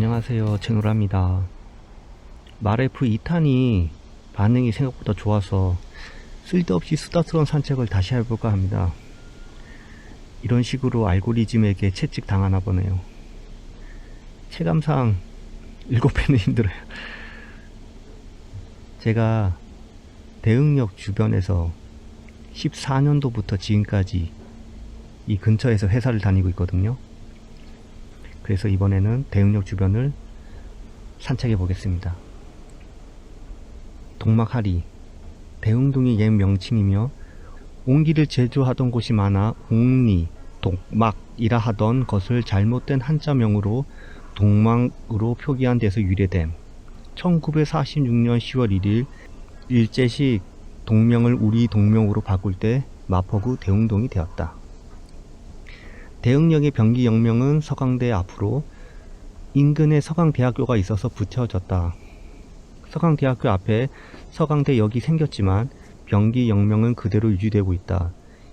안녕하세요, 제노라입니다. 마레프 2탄이 반응이 생각보다 좋아서 쓸데없이 수다스러운 산책을 다시 해볼까 합니다. 이런 식으로 알고리즘에게 채찍 당하나 보네요. 체감상 7배는 힘들어요. 제가 대흥역 주변에서 14년도부터 지금까지 이 근처에서 회사를 다니고 있거든요. 그래서 이번에는 대흥역 주변을 산책해 보겠습니다. 동막하리, 대흥동이 옛 명칭이며 옹기를 제조하던 곳이 많아 옹리, 동막이라 하던 것을 잘못된 한자명으로 동막으로 표기한 데서 유래됨. 1946년 10월 1일 일제식 동명을 우리 동명으로 바꿀 때 마포구 대흥동이 되었다. 대흥역의 병기 역명은 서강대 앞으로 인근에 서강대학교가 있어서 붙여졌다. 서강대학교 앞에 서강대역이 생겼지만 병기 역명은 그대로 유지되고 있다.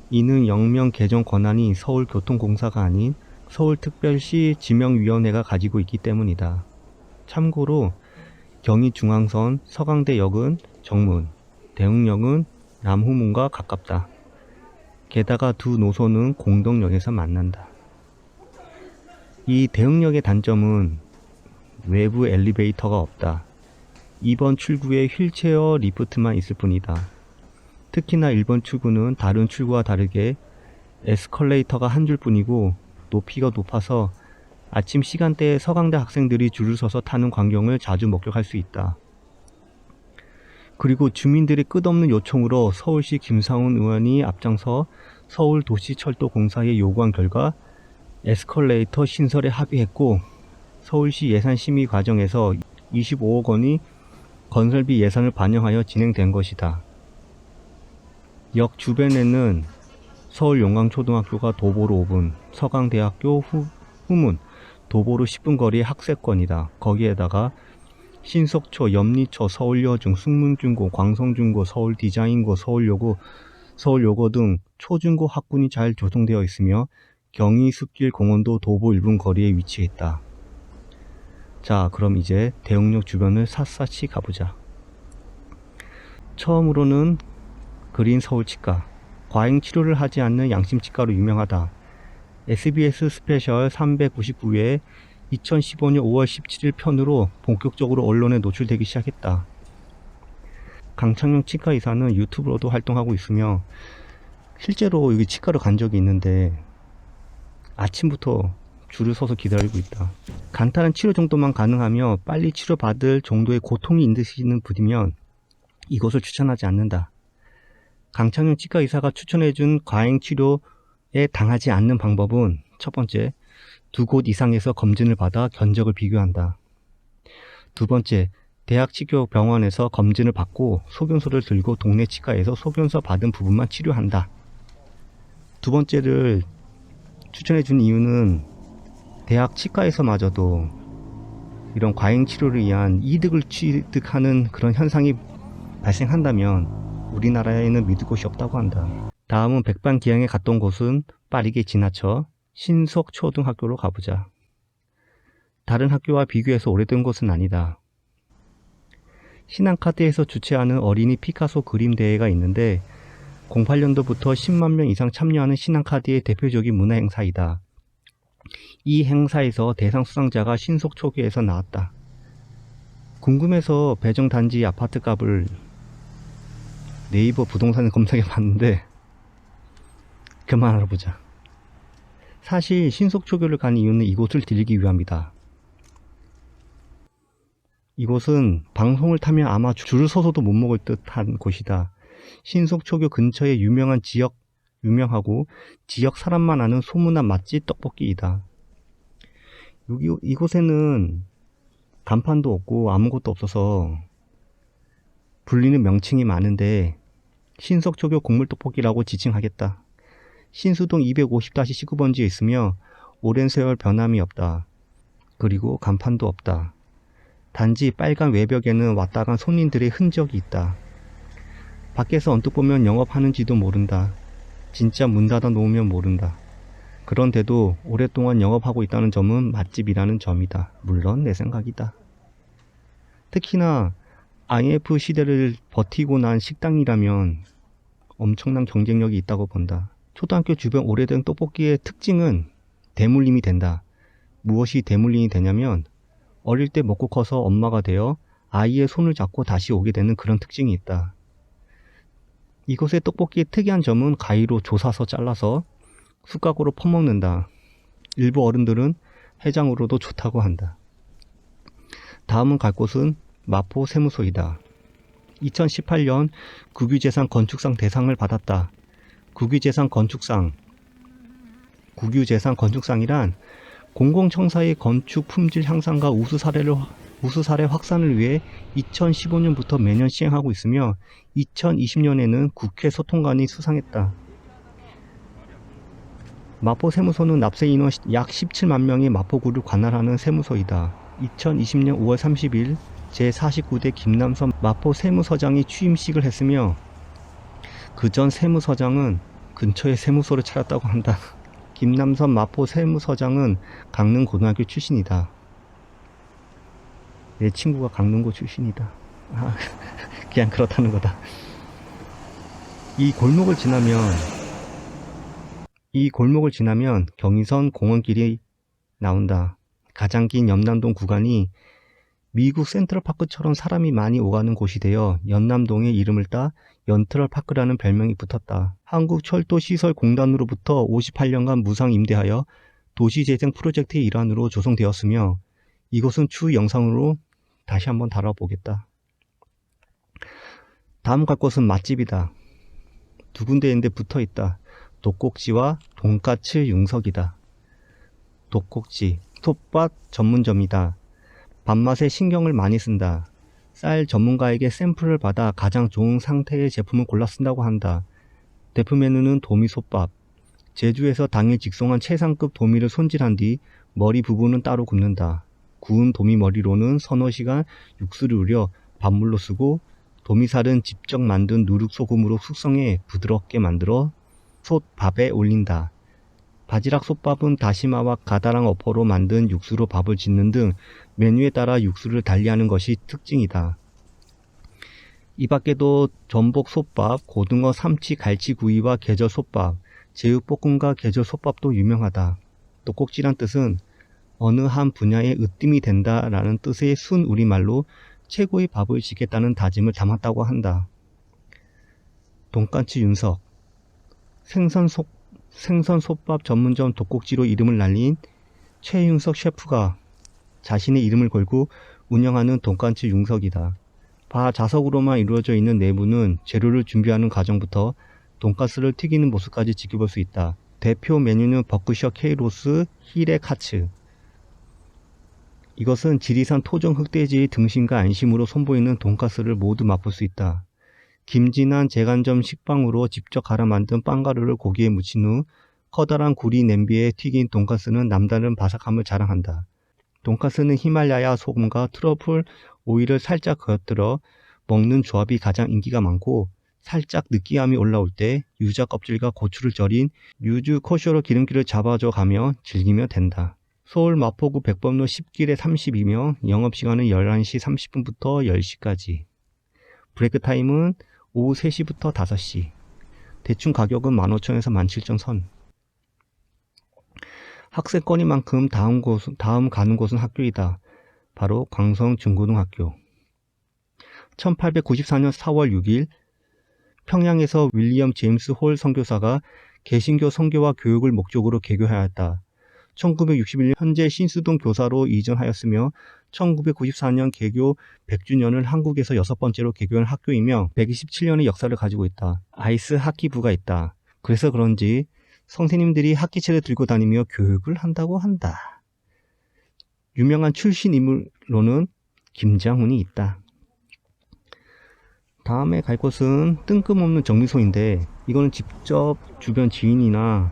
이는 역명 개정 권한이 서울교통공사가 아닌 서울특별시 지명위원회가 가지고 있기 때문이다. 참고로 경의중앙선 서강대역은 정문, 대흥역은 남후문과 가깝다. 게다가 두 노선은 공덕역에서 만난다. 이 대흥역의 단점은 외부 엘리베이터가 없다. 2번 출구에 휠체어 리프트만 있을 뿐이다. 특히나 1번 출구는 다른 출구와 다르게 에스컬레이터가 한 줄 뿐이고 높이가 높아서 아침 시간대에 서강대 학생들이 줄을 서서 타는 광경을 자주 목격할 수 있다. 그리고 주민들의 끝없는 요청으로 서울시 김상훈 의원이 앞장서 서울도시철도공사에 요구한 결과 에스컬레이터 신설에 합의했고 서울시 예산심의 과정에서 25억 원이 건설비 예산을 반영하여 진행된 것이다. 역 주변에는 서울용강초등학교가 도보로 5분, 서강대학교 후문, 도보로 10분 거리의 학세권이다. 거기에다가 신석초, 염리초, 서울여중, 숙문중고, 광성중고, 서울디자인고, 서울여고 등 초중고 학군이 잘 조성되어 있으며 경의숲길 공원도 도보 1분 거리에 위치해 있다. 자, 그럼 이제 대흥역 주변을 샅샅이 가보자. 처음으로는 그린 서울치과. 과잉 치료를 하지 않는 양심치과로 유명하다. SBS 스페셜 399회 2015년 5월 17일 편으로 본격적으로 언론에 노출되기 시작했다. 강창용 치과의사는 유튜브로도 활동하고 있으며 실제로 여기 치과를 간 적이 있는데 아침부터 줄을 서서 기다리고 있다. 간단한 치료 정도만 가능하며 빨리 치료받을 정도의 고통이 있으시는 분이면 이곳을 추천하지 않는다. 강창용 치과의사가 추천해준 과잉 치료에 당하지 않는 방법은 첫 번째, 2곳 이상에서 검진을 받아 견적을 비교한다. 두 번째, 대학 치료 병원에서 검진을 받고 소견서를 들고 동네 치과에서 소견서 받은 부분만 치료한다. 두 번째를 추천해준 이유는 대학 치과에서마저도 이런 과잉 치료를 위한 이득을 취득하는 그런 현상이 발생한다면 우리나라에는 믿을 곳이 없다고 한다. 다음은 백반기양에 갔던 곳은 빠르게 지나쳐 신석초등학교로 가보자. 다른 학교와 비교해서 오래된 곳은 아니다. 신한카드에서 주최하는 어린이 피카소 그림 대회가 있는데 08년도부터 10만 명 이상 참여하는 신한카드의 대표적인 문화행사이다. 이 행사에서 대상 수상자가 신속초교에서 나왔다. 궁금해서 배정단지 아파트값을 네이버 부동산에 검색해 봤는데 그만 알아보자. 사실 신속초교를 간 이유는 이곳을 들리기 위함이다. 이곳은 방송을 타면 아마 줄을 서서도 못 먹을 듯한 곳이다. 신속초교 근처에 유명하고 지역 사람만 아는 소문난 맛집 떡볶이이다. 이곳에는 간판도 없고 아무것도 없어서 불리는 명칭이 많은데 신석초교 국물떡볶이라고 지칭하겠다. 신수동 250-19번지에 있으며 오랜 세월 변함이 없다. 그리고 간판도 없다. 단지 빨간 외벽에는 왔다 간 손님들의 흔적이 있다. 밖에서 언뜻 보면 영업하는지도 모른다. 진짜 문 닫아 놓으면 모른다. 그런데도 오랫동안 영업하고 있다는 점은 맛집이라는 점이다. 물론 내 생각이다. 특히나 IMF 시대를 버티고 난 식당이라면 엄청난 경쟁력이 있다고 본다. 초등학교 주변 오래된 떡볶이의 특징은 대물림이 된다. 무엇이 대물림이 되냐면 어릴 때 먹고 커서 엄마가 되어 아이의 손을 잡고 다시 오게 되는 그런 특징이 있다. 이곳의 떡볶이의 특이한 점은 가위로 조사서 잘라서 숟가락으로 퍼먹는다. 일부 어른들은 해장으로도 좋다고 한다. 다음은 갈 곳은 마포 세무소이다. 2018년 국유재산 건축상 대상을 받았다. 국유재산 건축상이란 공공청사의 건축 품질 향상과 우수 사례 확산을 위해 2015년부터 매년 시행하고 있으며 2020년에는 국회 소통관이 수상했다. 마포 세무소는 납세 인원 약 17만 명의 마포구를 관할하는 세무소이다. 2020년 5월 30일 제49대 김남선 마포 세무서장이 취임식을 했으며 그 전 세무서장은 근처의 세무소를 차렸다고 한다. 김남선 마포 세무서장은 강릉고등학교 출신이다. 내 친구가 강릉고 출신이다. 그냥 그렇다는 거다. 이 골목을 지나면 경의선 공원길이 나온다. 가장 긴 연남동 구간이 미국 센트럴파크처럼 사람이 많이 오가는 곳이 되어 연남동의 이름을 따 연트럴파크라는 별명이 붙었다. 한국철도시설공단으로부터 58년간 무상 임대하여 도시재생 프로젝트의 일환으로 조성되었으며 이곳은 추후 영상으로 다시 한번 다뤄보겠다. 다음 갈 곳은 맛집이다. 두 군데인데 붙어있다. 독곡지와 돈까츠 융석이다. 독곡지, 솥밥 전문점이다. 밥맛에 신경을 많이 쓴다. 쌀 전문가에게 샘플을 받아 가장 좋은 상태의 제품을 골라 쓴다고 한다. 대표 메뉴는 도미솥밥. 제주에서 당일 직송한 최상급 도미를 손질한 뒤 머리 부분은 따로 굽는다. 구운 도미 머리로는 서너 시간 육수를 우려 밥물로 쓰고 도미살은 직접 만든 누룩소금으로 숙성해 부드럽게 만들어 솥밥에 올린다. 바지락 솥밥은 다시마와 가다랑 어포로 만든 육수로 밥을 짓는 등 메뉴에 따라 육수를 달리하는 것이 특징이다. 이 밖에도 전복 솥밥, 고등어 삼치 갈치구이와 계절 솥밥, 제육볶음과 계절 솥밥도 유명하다. 독곡지란 뜻은 어느 한 분야에 으뜸이 된다라는 뜻의 순 우리말로 최고의 밥을 짓겠다는 다짐을 담았다고 한다. 돈까츠 윤석, 생선솥밥 전문점 독곡지로 이름을 날린 최윤석 셰프가 자신의 이름을 걸고 운영하는 돈까츠 융석이다. 자석으로만 이루어져 있는 내부는 재료를 준비하는 과정부터 돈가스를 튀기는 모습까지 지켜볼 수 있다. 대표 메뉴는 버크셔 케이로스 히레 카츠. 이것은 지리산 토종 흑돼지의 등심과 안심으로 선보이는 돈가스를 모두 맛볼 수 있다. 김진한 제간점 식빵으로 직접 갈아 만든 빵가루를 고기에 묻힌 후 커다란 구리 냄비에 튀긴 돈가스는 남다른 바삭함을 자랑한다. 돈가스는 히말라야 소금과 트러플 오일을 살짝 곁들여 먹는 조합이 가장 인기가 많고 살짝 느끼함이 올라올 때 유자 껍질과 고추를 절인 유주 코쇼로 기름기를 잡아줘 가며 즐기면 된다. 서울 마포구 백범로 10길에 30이며 영업시간은 11시 30분부터 10시까지. 브레이크 타임은 오후 3시부터 5시. 대충 가격은 15,000에서 17,000 선. 학생권이만큼 다음 가는 곳은 학교이다. 바로 광성중고등학교. 1894년 4월 6일 평양에서 윌리엄 제임스 홀 선교사가 개신교 선교와 교육을 목적으로 개교하였다. 1961년 현재 신수동 교사로 이전하였으며 1994년 개교 100주년을 한국에서 6번째로 개교한 학교이며 127년의 역사를 가지고 있다. 아이스 하키부가 있다. 그래서 그런지 선생님들이 학기체를 들고 다니며 교육을 한다고 한다. 유명한 출신 인물로는 김장훈이 있다. 다음에 갈 곳은 뜬금없는 정비소인데 이거는 직접 주변 지인이나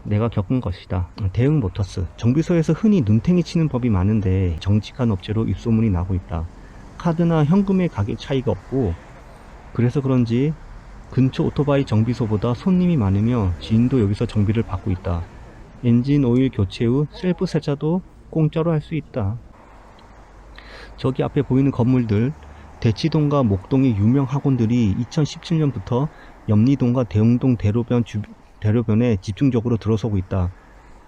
내가 겪은 것이다. 대응 모터스. 정비소에서 흔히 눈탱이 치는 법이 많은데 정직한 업체로 입소문이 나고 있다. 카드나 현금의 가격 차이가 없고 그래서 그런지 근처 오토바이 정비소보다 손님이 많으며 지인도 여기서 정비를 받고 있다. 엔진 오일 교체 후 셀프 세차도 공짜로 할 수 있다. 저기 앞에 보이는 건물들, 대치동과 목동의 유명 학원들이 2017년부터 염리동과 대흥동 대로변에 집중적으로 들어서고 있다.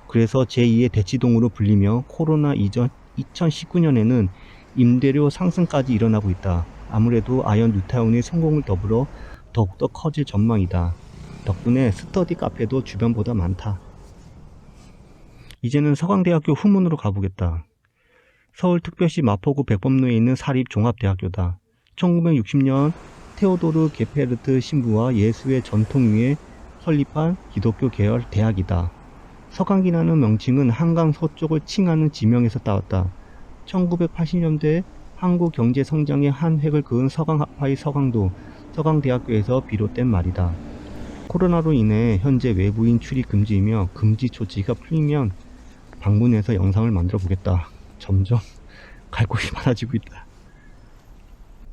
그래서 제2의 대치동으로 불리며 코로나 이전 2019년에는 임대료 상승까지 일어나고 있다. 아무래도 아현 뉴타운의 성공을 더불어 더욱더 커질 전망이다. 덕분에 스터디 카페도 주변보다 많다. 이제는 서강대학교 후문으로 가보겠다. 서울특별시 마포구 백범로에 있는 사립종합대학교다. 1960년 테오도르 게페르트 신부와 예수의 전통 위에 설립한 기독교 계열 대학이다. 서강이라는 명칭은 한강 서쪽을 칭하는 지명에서 따왔다. 1980년대 한국 경제 성장의 한 획을 그은 서강학파의 서강도, 서강대학교에서 비롯된 말이다. 코로나로 인해 현재 외부인 출입 금지이며 금지 조치가 풀리면 방문해서 영상을 만들어 보겠다. 점점 갈 곳이 많아지고 있다.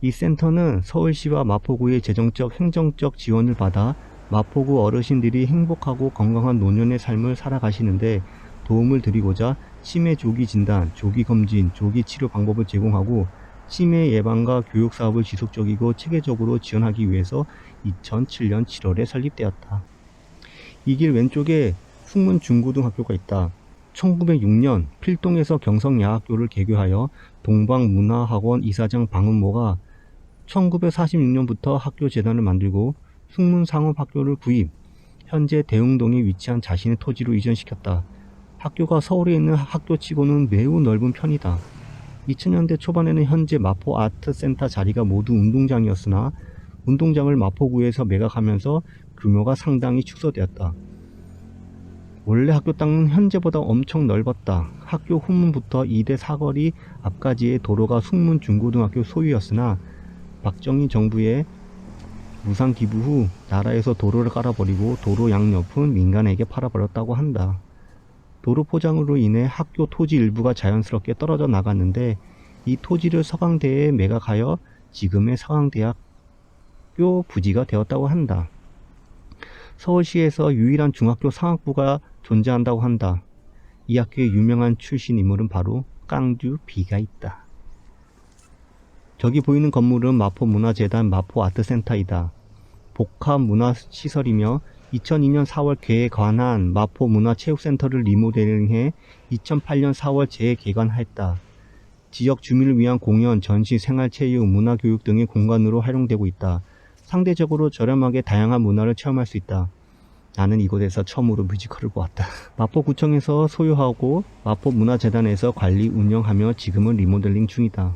이 센터는 서울시와 마포구의 재정적, 행정적 지원을 받아 마포구 어르신들이 행복하고 건강한 노년의 삶을 살아가시는데 도움을 드리고자 치매 조기 진단, 조기 검진, 조기 치료 방법을 제공하고 치매 예방과 교육 사업을 지속적이고 체계적으로 지원하기 위해서 2007년 7월에 설립되었다. 이 길 왼쪽에 숙문 중고등학교가 있다. 1906년 필동에서 경성야학교를 개교하여 동방문화학원 이사장 방은모가 1946년부터 학교 재단을 만들고 숙문상업학교를 구입, 현재 대흥동에 위치한 자신의 토지로 이전시켰다. 학교가 서울에 있는 학교치고는 매우 넓은 편이다. 2000년대 초반에는 현재 마포 아트센터 자리가 모두 운동장이었으나 운동장을 마포구에서 매각하면서 규모가 상당히 축소되었다. 원래 학교 땅은 현재보다 엄청 넓었다. 학교 후문부터 2대 사거리 앞까지의 도로가 숙문 중고등학교 소유였으나 박정희 정부의 무상 기부 후 나라에서 도로를 깔아버리고 도로 양옆은 민간에게 팔아버렸다고 한다. 도로 포장으로 인해 학교 토지 일부가 자연스럽게 떨어져 나갔는데 이 토지를 서강대에 매각하여 지금의 서강대학교 부지가 되었다고 한다. 서울시에서 유일한 중학교 상학부가 존재한다고 한다. 이 학교의 유명한 출신 인물은 바로 깡주 비가 있다. 저기 보이는 건물은 마포문화재단 마포아트센터이다. 복합문화시설이며 2002년 4월 개관한 마포문화체육센터를 리모델링해 2008년 4월 재개관했다. 지역 주민을 위한 공연, 전시, 생활체육, 문화교육 등의 공간으로 활용되고 있다. 상대적으로 저렴하게 다양한 문화를 체험할 수 있다. 나는 이곳에서 처음으로 뮤지컬을 보았다. 마포구청에서 소유하고 마포문화재단에서 관리 운영하며 지금은 리모델링 중이다.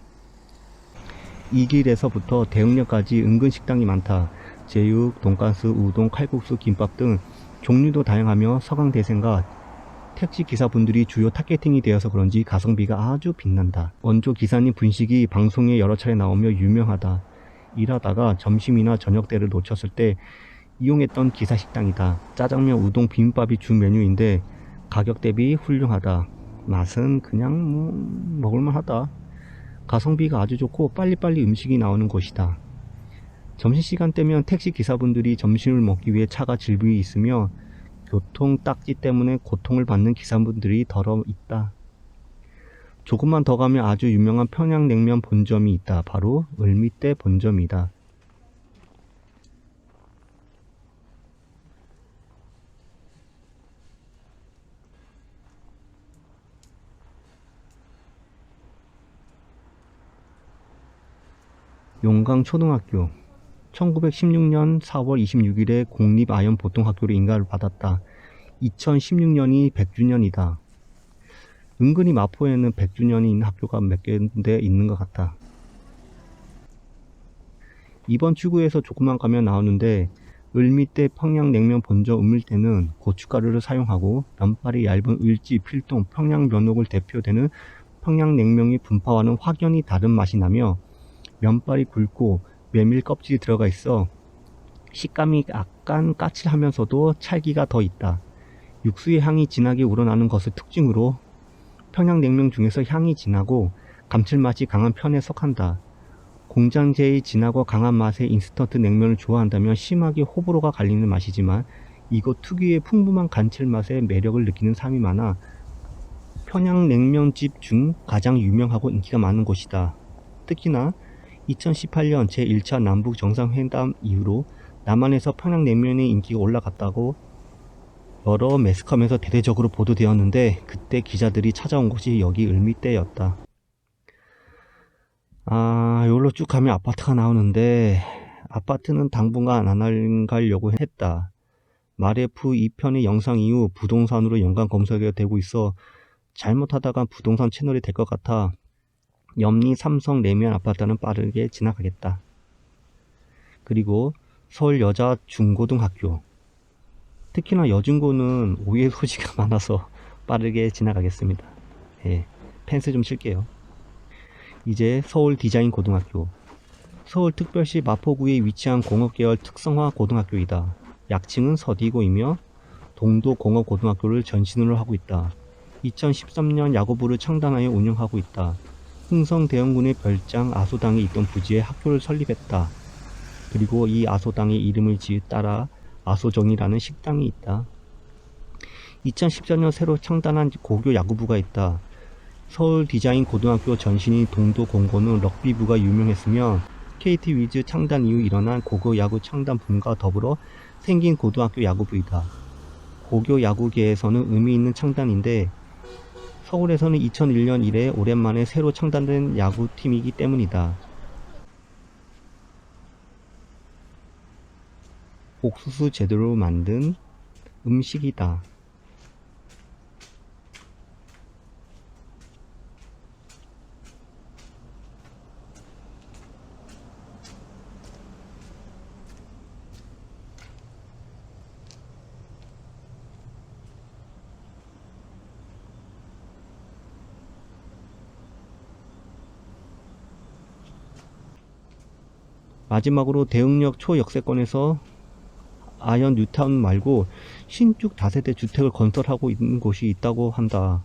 이 길에서부터 대흥역까지 은근 식당이 많다. 제육, 돈가스, 우동, 칼국수, 김밥 등 종류도 다양하며 서강대생과 택시 기사분들이 주요 타겟팅이 되어서 그런지 가성비가 아주 빛난다. 원조 기사님 분식이 방송에 여러 차례 나오며 유명하다. 일하다가 점심이나 저녁때를 놓쳤을 때 이용했던 기사 식당이다. 짜장면, 우동, 비빔밥이 주 메뉴인데 가격 대비 훌륭하다. 맛은 그냥 먹을만하다. 가성비가 아주 좋고 빨리빨리 음식이 나오는 곳이다. 점심시간 때면 택시 기사분들이 점심을 먹기 위해 차가 질비해 있으며 교통 딱지 때문에 고통을 받는 기사분들이 더러 있다. 조금만 더 가면 아주 유명한 평양냉면 본점이 있다. 바로 을밑대 본점이다. 용강초등학교 1916년 4월 26일에 공립아현보통학교로 인가를 받았다. 2016년이 100주년이다. 은근히 마포에는 100주년이 있는 학교가 몇 군데 있는 것 같다. 이번 출구에서 조금만 가면 나오는데 을밑대 평양냉면 본점 을밀대는 고춧가루를 사용하고 면발이 얇은 을지, 필동, 평양면옥을 대표되는 평양냉면이 분파와는 확연히 다른 맛이 나며 면발이 굵고 메밀 껍질이 들어가 있어 식감이 약간 까칠하면서도 찰기가 더 있다. 육수의 향이 진하게 우러나는 것을 특징으로 평양냉면 중에서 향이 진하고 감칠맛이 강한 편에 속한다. 공장제의 진하고 강한 맛의 인스턴트 냉면을 좋아한다면 심하게 호불호가 갈리는 맛이지만 이곳 특유의 풍부한 감칠맛에 매력을 느끼는 사람이 많아 평양냉면집 중 가장 유명하고 인기가 많은 곳이다. 특히나 2018년 제1차 남북 정상회담 이후로 남한에서 평양냉면의 인기가 올라갔다고 여러 매스컴에서 대대적으로 보도되었는데, 그때 기자들이 찾아온 곳이 여기 을밑대였다. 여기로 쭉 가면 아파트가 나오는데, 아파트는 당분간 안 가려고 했다. 마레프 2편의 영상 이후 부동산으로 연관 검색이 되고 있어 잘못하다가 부동산 채널이 될 것 같아 염리 삼성 내면 아파트는 빠르게 지나가겠다. 그리고 서울 여자 중고등학교, 특히나 여중고는 오해 소지가 많아서 빠르게 지나가겠습니다. 예, 펜스 좀 칠게요. 이제 서울 디자인 고등학교. 서울특별시 마포구에 위치한 공업계열 특성화 고등학교이다. 약칭은 서디고이며 동도공업고등학교를 전신으로 하고 있다. 2013년 야구부를 창단하여 운영하고 있다. 흥성대원군의 별장 아소당에 있던 부지에 학교를 설립했다. 그리고 이 아소당의 이름을 따라 아소정이라는 식당이 있다. 2014년 새로 창단한 고교 야구부가 있다. 서울 디자인 고등학교 전신인 동도공고는 럭비부가 유명했으며 KT 위즈 창단 이후 일어난 고교 야구 창단 붐과 더불어 생긴 고등학교 야구부이다. 고교 야구계에서는 의미 있는 창단인데 서울에서는 2001년 이래 오랜만에 새로 창단된 야구팀이기 때문이다. 옥수수 제대로 만든 음식이다. 마지막으로 대흥역 초역세권에서 아현 뉴타운 말고 신축 다세대 주택을 건설하고 있는 곳이 있다고 한다.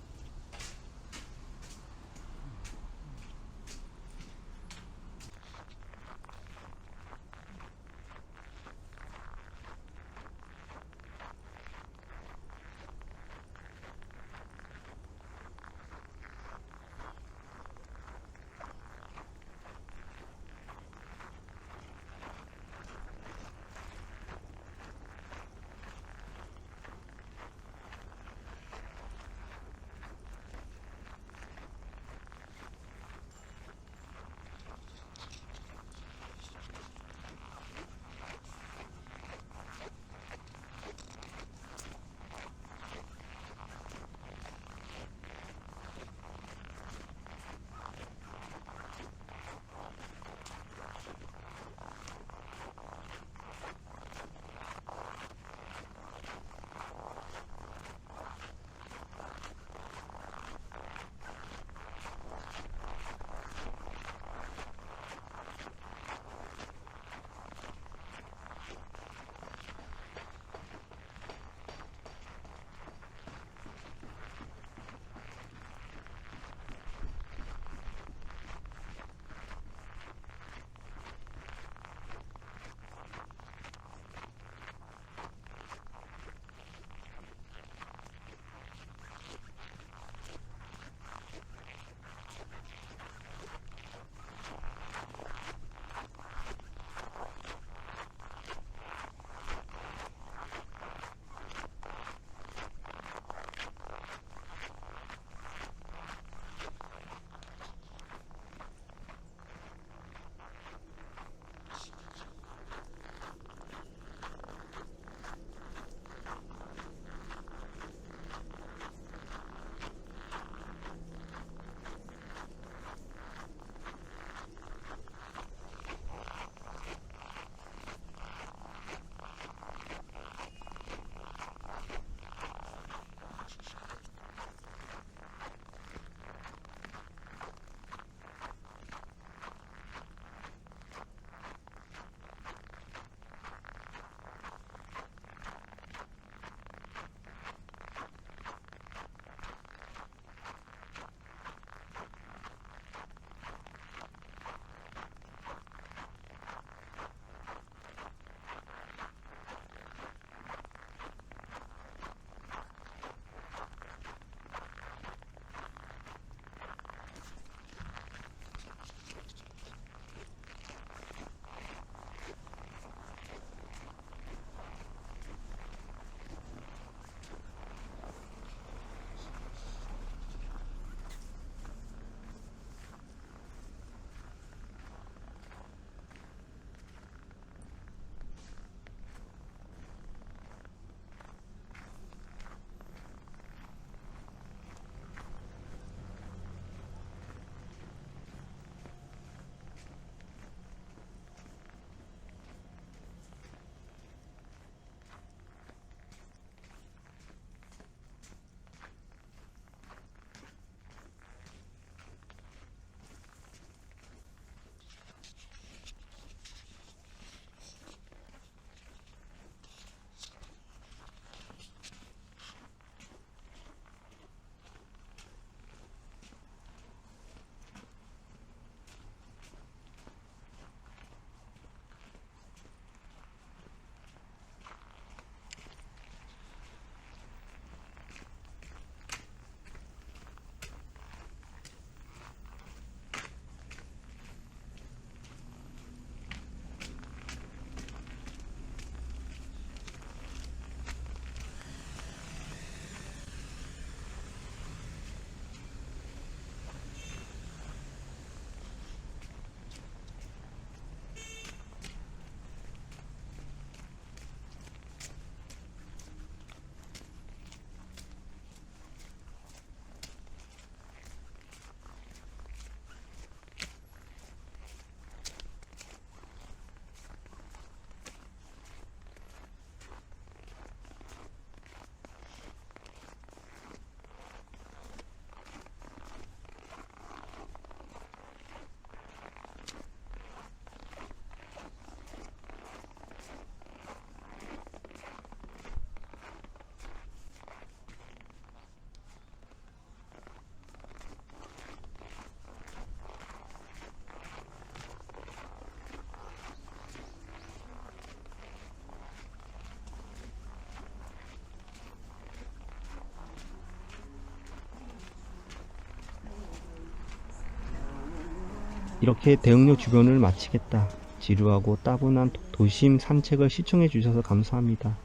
이렇게 대흥역 주변을 마치겠다. 지루하고 따분한 도심 산책을 시청해 주셔서 감사합니다.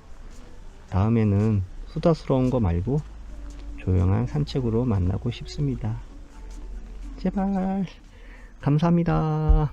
다음에는 수다스러운 거 말고 조용한 산책으로 만나고 싶습니다. 제발. 감사합니다.